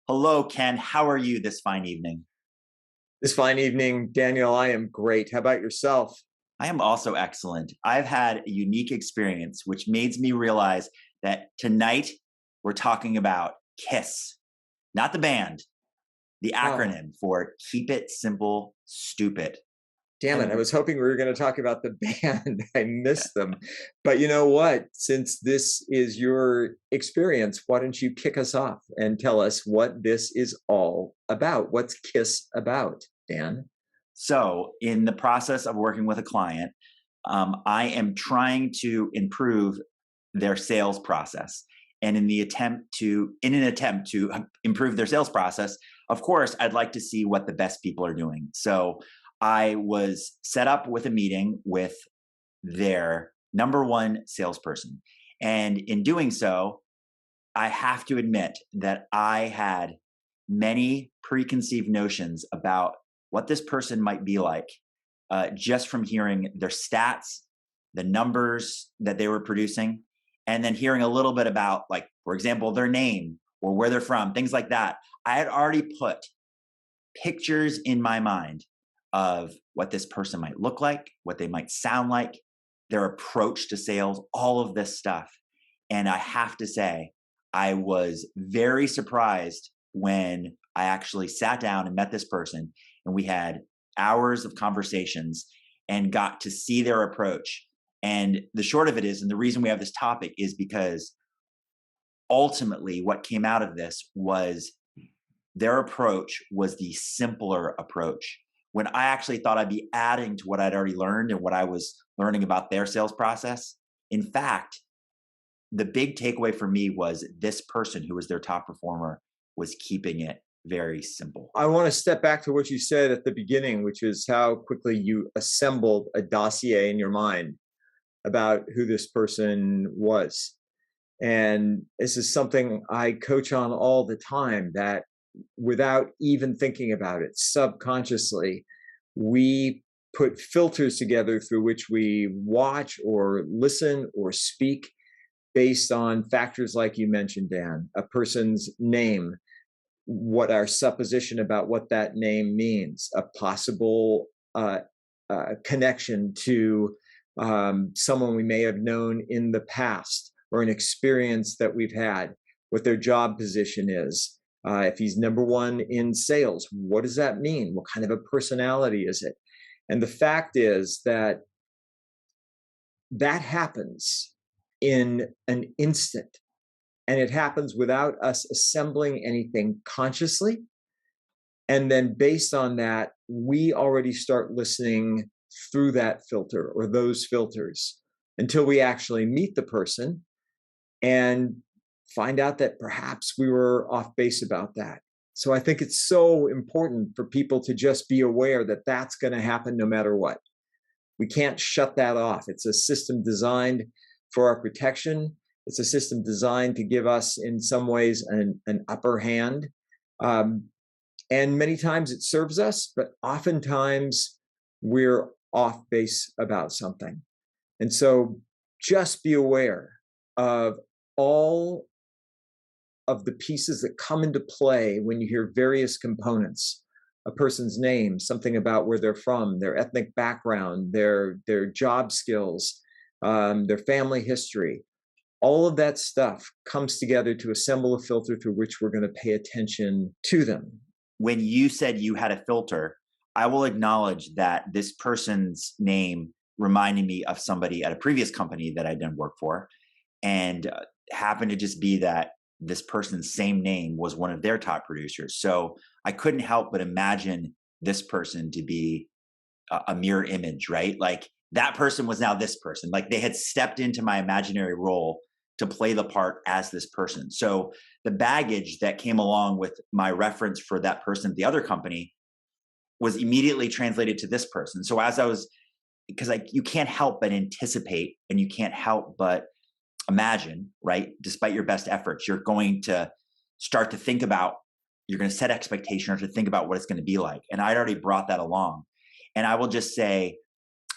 Hello, Ken. How are you this fine evening? This fine evening, Daniel, I am great. How about yourself? I am also excellent. I've had a unique experience, which made me realize that tonight we're talking about KISS, not the band, the Oh, acronym for Keep It Simple, Stupid. damn it. I And was hoping we were going to talk about the band. I missed them. But you know what? Since this is your experience, why don't you kick us off and tell us what this is all about? What's KISS about, Dan? so, in the process of working with a client, I am trying to improve their sales process. And in an attempt to improve their sales process, of course, I'd like to see what the best people are doing. So I was set up with a meeting with their number one salesperson. And in doing so, I have to admit that I had many preconceived notions about what this person might be like just from hearing their stats, the numbers that they were producing, and then hearing a little bit about, like, for example, their name or where they're from, things like that. I had already put pictures in my mind of what this person might look like, what they might sound like, their approach to sales, all of this stuff. And I have to say, I was very surprised when I actually sat down and met this person and we had hours of conversations and got to see their approach. And the short of it is, and the reason we have this topic is because ultimately what came out of this was their approach was the simpler approach. When I actually thought I'd be adding to what I'd already learned and what I was learning about their sales process, in fact, the big takeaway for me was this person who was their top performer was keeping it very simple. I want to step back to what you said at the beginning, which is how quickly you assembled a dossier in your mind about who this person was. And this is something I coach on all the time, that without even thinking about it, subconsciously, we put filters together through which we watch or listen or speak based on factors like you mentioned, Dan, a person's name, what our supposition about what that name means, a possible connection to someone we may have known in the past, or an experience that we've had, what their job position is. If he's number one in sales, what does that mean? What kind of a personality is it? And the fact is that that happens in an instant, and it happens without us assembling anything consciously. And then based on that, we already start listening through that filter or those filters until we actually meet the person and find out that perhaps we were off base about that. So I think it's so important for people to just be aware that that's going to happen no matter what. We can't shut that off. It's a system designed for our protection. It's a system designed to give us, in some ways, an upper hand. Um, and many times it serves us, but oftentimes we're off base about something. And so just be aware of all of the pieces that come into play when you hear various components: a person's name, something about where they're from, their ethnic background, their job skills, their family history. All of that stuff comes together to assemble a filter through which we're going to pay attention to them. When you said you had a filter, I will acknowledge that this person's name reminded me of somebody at a previous company that I didn't work for. And happened to just be that this person's same name was one of their top producers. So I couldn't help but imagine this person to be a mirror image, right? Like that person was now this person. Like they had stepped into my imaginary role to play the part as this person. So the baggage that came along with my reference for that person at the other company was immediately translated to this person. So as I was, because like you can't help but anticipate and you can't help but imagine, right? Despite your best efforts, you're going to start to think about, you're going to set expectation or to think about what it's going to be like. And I'd already brought that along. And I will just say,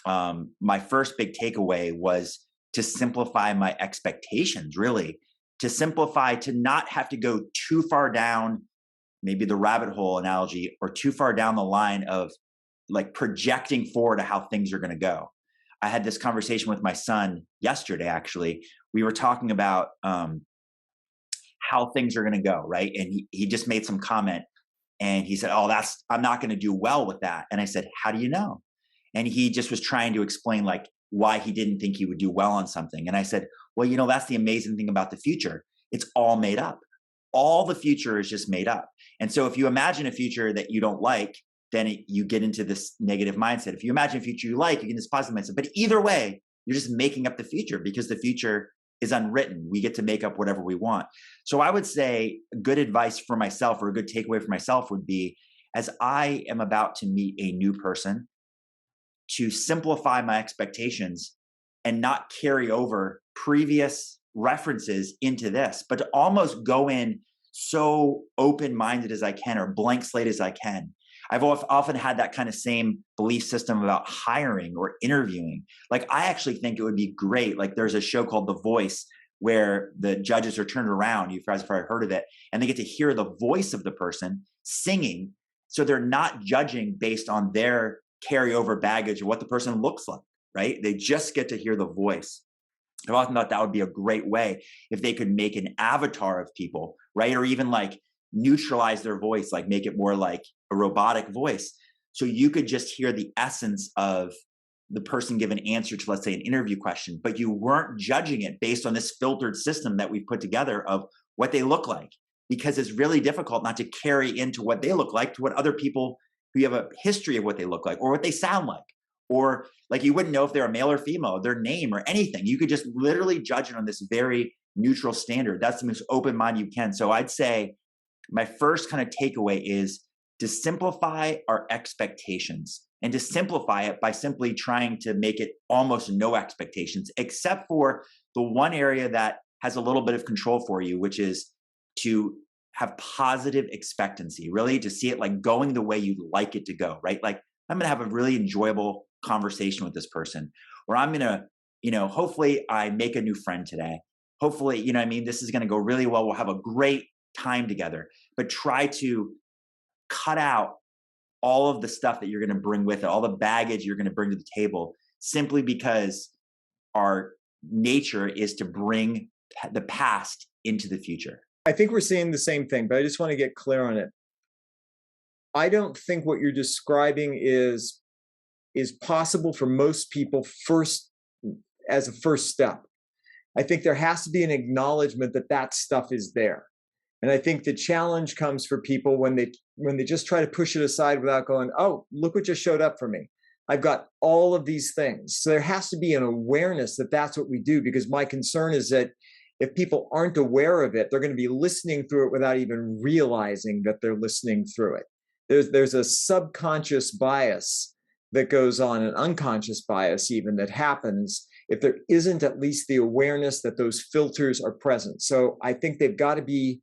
my first big takeaway was to simplify my expectations, really, to simplify, to not have to go too far down maybe the rabbit hole analogy, or too far down the line of like projecting forward to how things are going to go. I had this conversation with my son yesterday, actually. We were talking about how things are going to go, right? And he just made some comment and he said, "Oh, I'm not going to do well with that." And I said, "How do you know?" And he just was trying to explain like why he didn't think he would do well on something. And I said, "Well, that's the amazing thing about the future. It's all made up. All the future is just made up." And so if you imagine a future that you don't like, then you get into this negative mindset. If you imagine a future you like, you get this positive mindset. But either way, you're just making up the future because the future is unwritten. We get to make up whatever we want. So I would say good advice for myself, or a good takeaway for myself, would be, as I am about to meet a new person, to simplify my expectations and not carry over previous references into this, but to almost go in so open-minded as I can, or blank slate as I can. I've often had that kind of same belief system about hiring or interviewing. Like, I actually think it would be great. Like, there's a show called The Voice where the judges are turned around. You guys have probably heard of it. And they get to hear the voice of the person singing. So they're not judging based on their carryover baggage or what the person looks like, right? They just get to hear the voice. I've often thought that would be a great way if they could make an avatar of people, right? Or even like neutralize their voice, like make it more like a robotic voice. So you could just hear the essence of the person give an answer to, let's say, an interview question, but you weren't judging it based on this filtered system that we've put together of what they look like. Because it's really difficult not to carry into what they look like to what other people who have a history of what they look like or what they sound like. Or like, you wouldn't know if they're a male or female, their name or anything. You could just literally judge it on this very neutral standard. That's the most open mind you can. So I'd say my first kind of takeaway is to simplify our expectations, and to simplify it by simply trying to make it almost no expectations, except for the one area that has a little bit of control for you, which is to have positive expectancy, really to see it like going the way you'd like it to go, right? Like, I'm going to have a really enjoyable conversation with this person, or I'm going to, hopefully I make a new friend today. Hopefully, this is going to go really well. We'll have a great time together, but try to cut out all of the stuff that you're going to bring with it, all the baggage you're going to bring to the table, simply because our nature is to bring the past into the future. I think we're seeing the same thing, but I just want to get clear on it. I don't think what you're describing is possible for most people as a first step. I think there has to be an acknowledgement that that stuff is there. And I think the challenge comes for people when they just try to push it aside without going, "Oh, look what just showed up for me. I've got all of these things." So there has to be an awareness that that's what we do, because my concern is that if people aren't aware of it, they're going to be listening through it without even realizing that they're listening through it. There's a subconscious bias that goes on, an unconscious bias even, that happens if there isn't at least the awareness that those filters are present. So I think they've got to be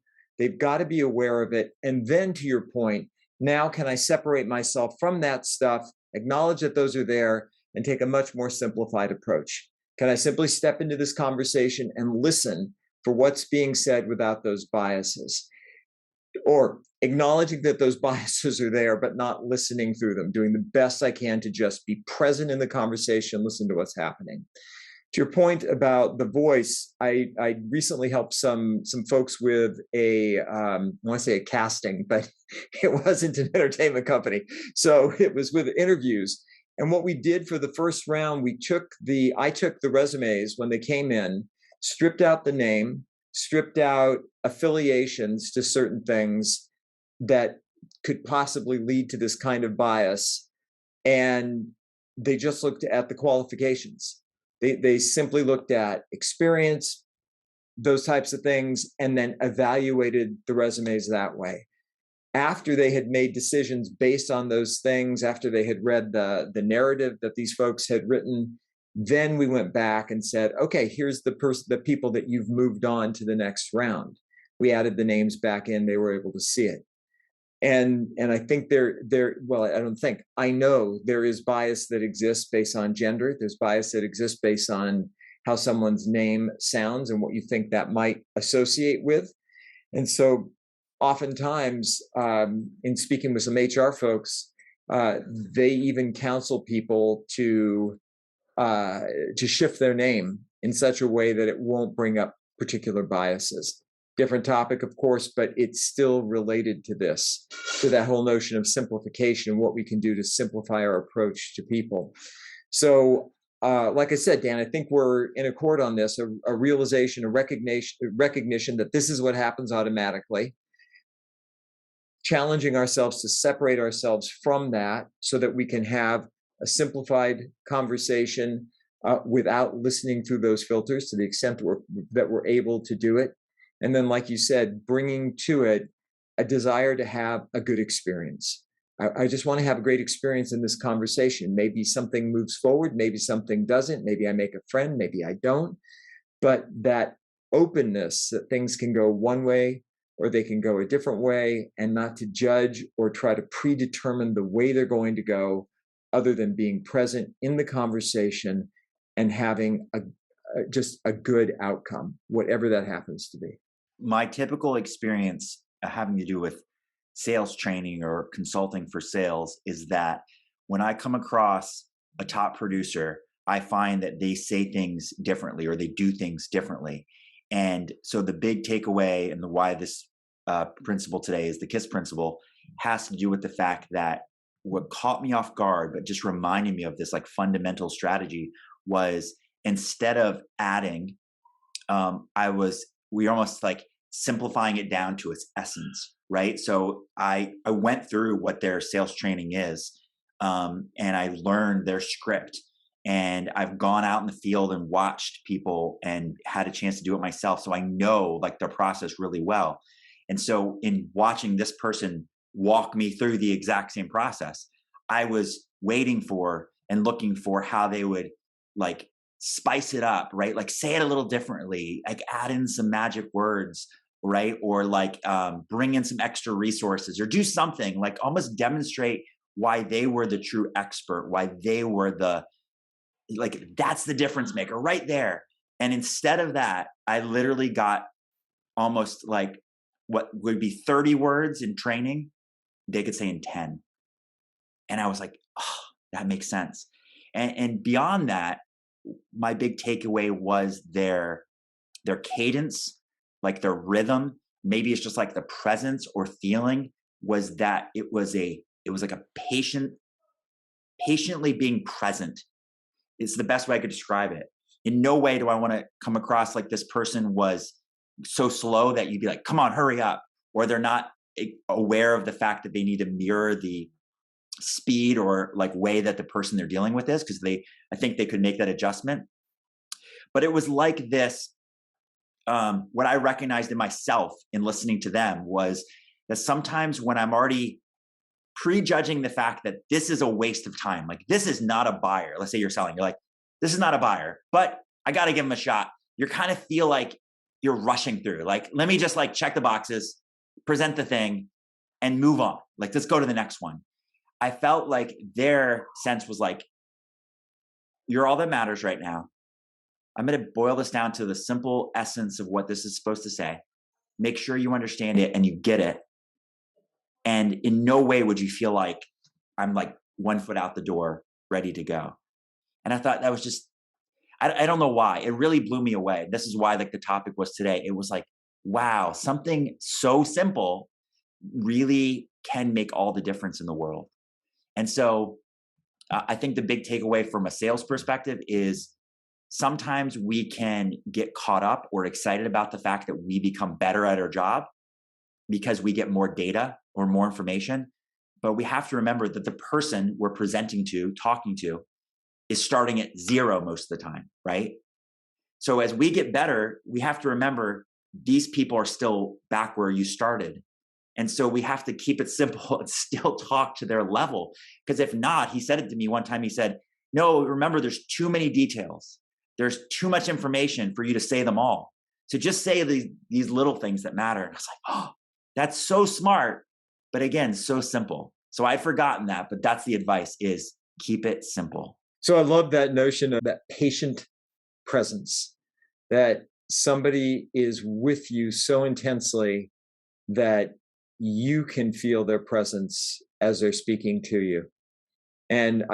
aware of it. And then, to your point, now can I separate myself from that stuff, acknowledge that those are there, and take a much more simplified approach? Can I simply step into this conversation and listen for what's being said without those biases? Or acknowledging that those biases are there, but not listening through them, doing the best I can to just be present in the conversation, listen to what's happening. To your point about the voice, I recently helped some folks with I want to say a casting, but it wasn't an entertainment company. So it was with interviews. And what we did for the first round, I took the resumes when they came in, stripped out the name, stripped out affiliations to certain things that could possibly lead to this kind of bias. And they just looked at the qualifications. They simply looked at experience, those types of things, and then evaluated the resumes that way. After they had made decisions based on those things, after they had read the narrative that these folks had written, then we went back and said, "Okay, here's the people that you've moved on to the next round." We added the names back in; they were able to see it. And I think I know there is bias that exists based on gender. There's bias that exists based on how someone's name sounds and what you think that might associate with. And so oftentimes, in speaking with some HR folks, uh, they even counsel people uh, to shift their name in such a way that it won't bring up particular biases. Different topic, of course, but it's still related to this, to that whole notion of simplification and what we can do to simplify our approach to people. So, like I said, Dan, I think we're in accord on this, a realization, a recognition that this is what happens automatically, challenging ourselves to separate ourselves from that so that we can have a simplified conversation without listening through those filters to the extent that we're able to do it. And then, like you said, bringing to it a desire to have a good experience. I just want to have a great experience in this conversation. Maybe something moves forward, maybe something doesn't, maybe I make a friend, maybe I don't. But that openness that things can go one way or they can go a different way, and not to judge or try to predetermine the way they're going to go, other than being present in the conversation and having just a good outcome, whatever that happens to be. My typical experience having to do with sales training or consulting for sales is that when I come across a top producer, I find that they say things differently or they do things differently. And so the big takeaway and the why this principle today is the KISS principle has to do with the fact that what caught me off guard, but just reminded me of this like fundamental strategy was instead of adding, we almost like simplifying it down to its essence, right? So I went through what their sales training is, and I learned their script. And I've gone out in the field and watched people and had a chance to do it myself. So I know like their process really well. And so in watching this person walk me through the exact same process, I was waiting for and looking for how they would like spice it up, right? Like say it a little differently, like add in some magic words, right? Or like bring in some extra resources or do something like almost demonstrate why they were the true expert, why they were like that's the difference maker right there. And instead of that, I literally got almost like what would be 30 words in training, they could say in 10. And I was like, oh, that makes sense. And beyond that, my big takeaway was their cadence, like their rhythm. Maybe it's just like the presence or feeling was that it was like a patiently being present. It's the best way I could describe it. In no way do I want to come across like this person was so slow that you'd be like, come on, hurry up. Or they're not aware of the fact that they need to mirror the speed or like way that the person they're dealing with is, because I think they could make that adjustment. But it was like this, what I recognized in myself in listening to them was that sometimes when I'm already prejudging the fact that this is a waste of time, like this is not a buyer. Let's say you're selling, you're like, this is not a buyer, but I got to give them a shot. You kind of feel like you're rushing through. Like, let me just like check the boxes, present the thing, and move on. Like, let's go to the next one. I felt like their sense was like, you're all that matters right now. I'm going to boil this down to the simple essence of what this is supposed to say. Make sure you understand it and you get it. And in no way would you feel like I'm like 1 foot out the door, ready to go. And I thought that was just, I don't know why. It really blew me away. This is why like the topic was today. It was like, wow, something so simple really can make all the difference in the world. And so I think the big takeaway from a sales perspective is sometimes we can get caught up or excited about the fact that we become better at our job because we get more data or more information. But we have to remember that the person we're presenting to, talking to, is starting at 0 most of the time, right? So as we get better, we have to remember these people are still back where you started. And so we have to keep it simple and still talk to their level. Because if not, he said it to me one time, he said, no, remember, there's too many details. There's too much information for you to say them all. So just say these little things that matter. And I was like, oh, that's so smart. But again, so simple. So I'd forgotten that, but that's the advice is keep it simple. So I love that notion of that patient presence, that somebody is with you so intensely that you can feel their presence as they're speaking to you. And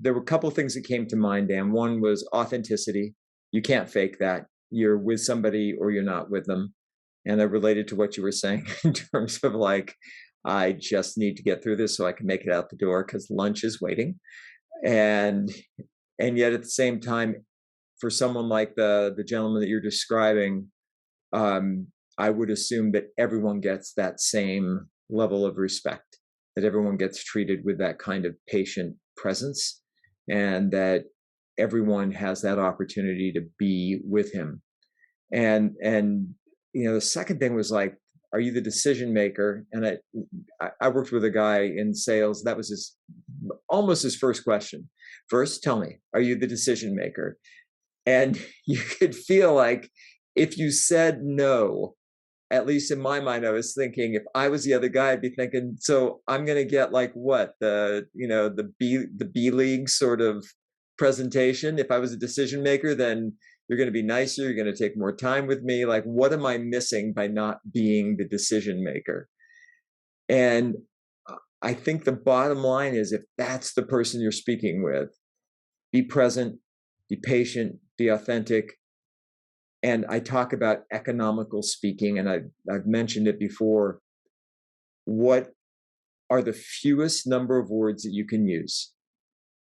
there were a couple of things that came to mind, Dan. One was authenticity. You can't fake that. You're with somebody or you're not with them. And I related to what you were saying in terms of like, I just need to get through this so I can make it out the door because lunch is waiting. And and yet at the same time, for someone like the gentleman that you're describing, um, I would assume that everyone gets that same level of respect, that everyone gets treated with that kind of patient presence, and that everyone has that opportunity to be with him. And the second thing was like, are you the decision maker? And I worked with a guy in sales. That was his almost his first question. First, tell me, are you the decision maker? And you could feel like if you said no, at least in my mind, I was thinking if I was the other guy, I'd be thinking, so I'm going to get like what the B league sort of presentation. If I was a decision maker, then you're going to be nicer. You're going to take more time with me. Like, what am I missing by not being the decision maker? And I think the bottom line is if that's the person you're speaking with, be present, be patient, be authentic. And I talk about economical speaking, and I've mentioned it before. What are the fewest number of words that you can use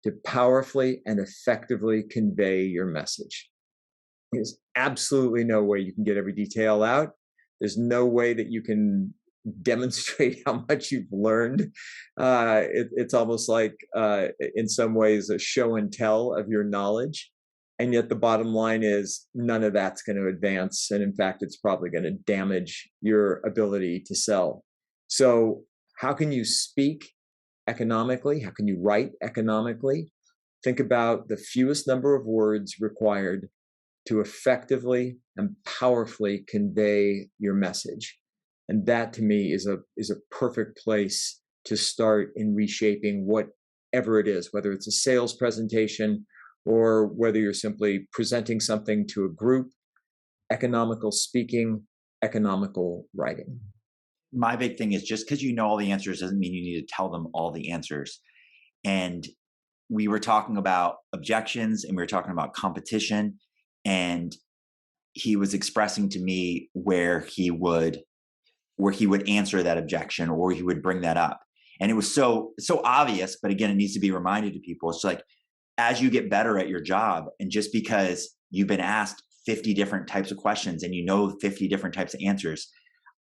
to powerfully and effectively convey your message? There's absolutely no way you can get every detail out. There's no way that you can demonstrate how much you've learned. It's almost like, in some ways, a show and tell of your knowledge. And yet the bottom line is none of that's going to advance. And in fact, it's probably going to damage your ability to sell. So how can you speak economically? How can you write economically? Think about the fewest number of words required to effectively and powerfully convey your message. And that to me is a perfect place to start in reshaping whatever it is, whether it's a sales presentation or whether you're simply presenting something to a group. Economical speaking, economical writing. My big thing is just because you know all the answers doesn't mean you need to tell them all the answers. And we were talking about objections and we were talking about competition. And he was expressing to me where he would answer that objection or he would bring that up. And it was so obvious, but again, it needs to be reminded to people. It's like as you get better at your job, and just because you've been asked 50 different types of questions and you know 50 different types of answers,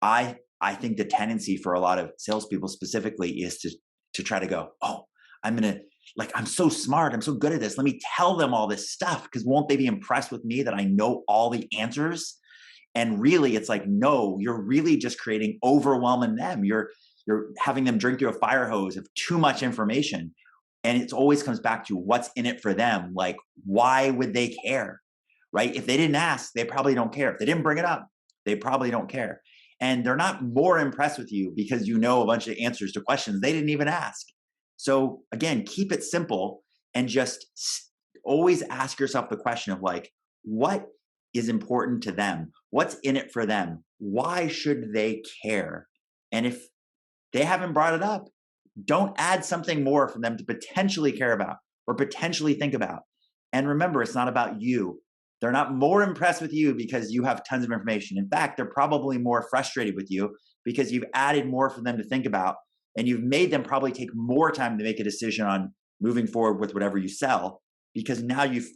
I think the tendency for a lot of salespeople specifically is to try to go, oh, I'm so smart, I'm so good at this. Let me tell them all this stuff because won't they be impressed with me that I know all the answers? And really, it's like, no, you're really just creating overwhelming them. You're having them drink through a fire hose of too much information. And it always comes back to what's in it for them. Like, why would they care? Right? If they didn't ask, they probably don't care. If they didn't bring it up, they probably don't care. And they're not more impressed with you because you know a bunch of answers to questions they didn't even ask. So again, keep it simple and just always ask yourself the question of like, what is important to them? What's in it for them? Why should they care? And if they haven't brought it up, don't add something more for them to potentially care about or potentially think about. And remember, it's not about you. They're not more impressed with you because you have tons of information. In fact, they're probably more frustrated with you because you've added more for them to think about and you've made them probably take more time to make a decision on moving forward with whatever you sell because now you've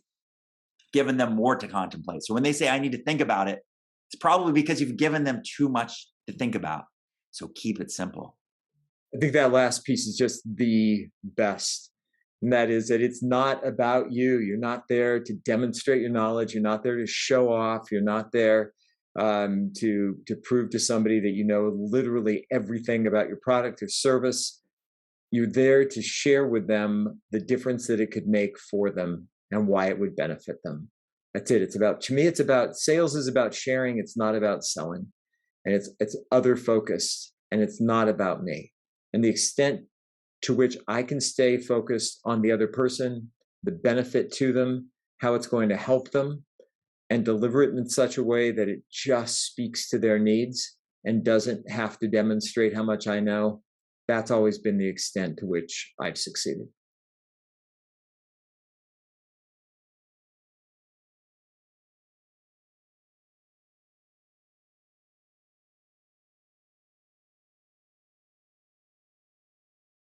given them more to contemplate. So when they say, I need to think about it, it's probably because you've given them too much to think about. So keep it simple. I think that last piece is just the best. And that is that it's not about you. You're not there to demonstrate your knowledge. You're not there to show off. You're not there to prove to somebody that you know literally everything about your product or service. You're there to share with them the difference that it could make for them and why it would benefit them. That's it. To me, it's about sales is about sharing. It's not about selling. And it's other focused and it's not about me. And the extent to which I can stay focused on the other person, the benefit to them, how it's going to help them, and deliver it in such a way that it just speaks to their needs, and doesn't have to demonstrate how much I know, that's always been the extent to which I've succeeded.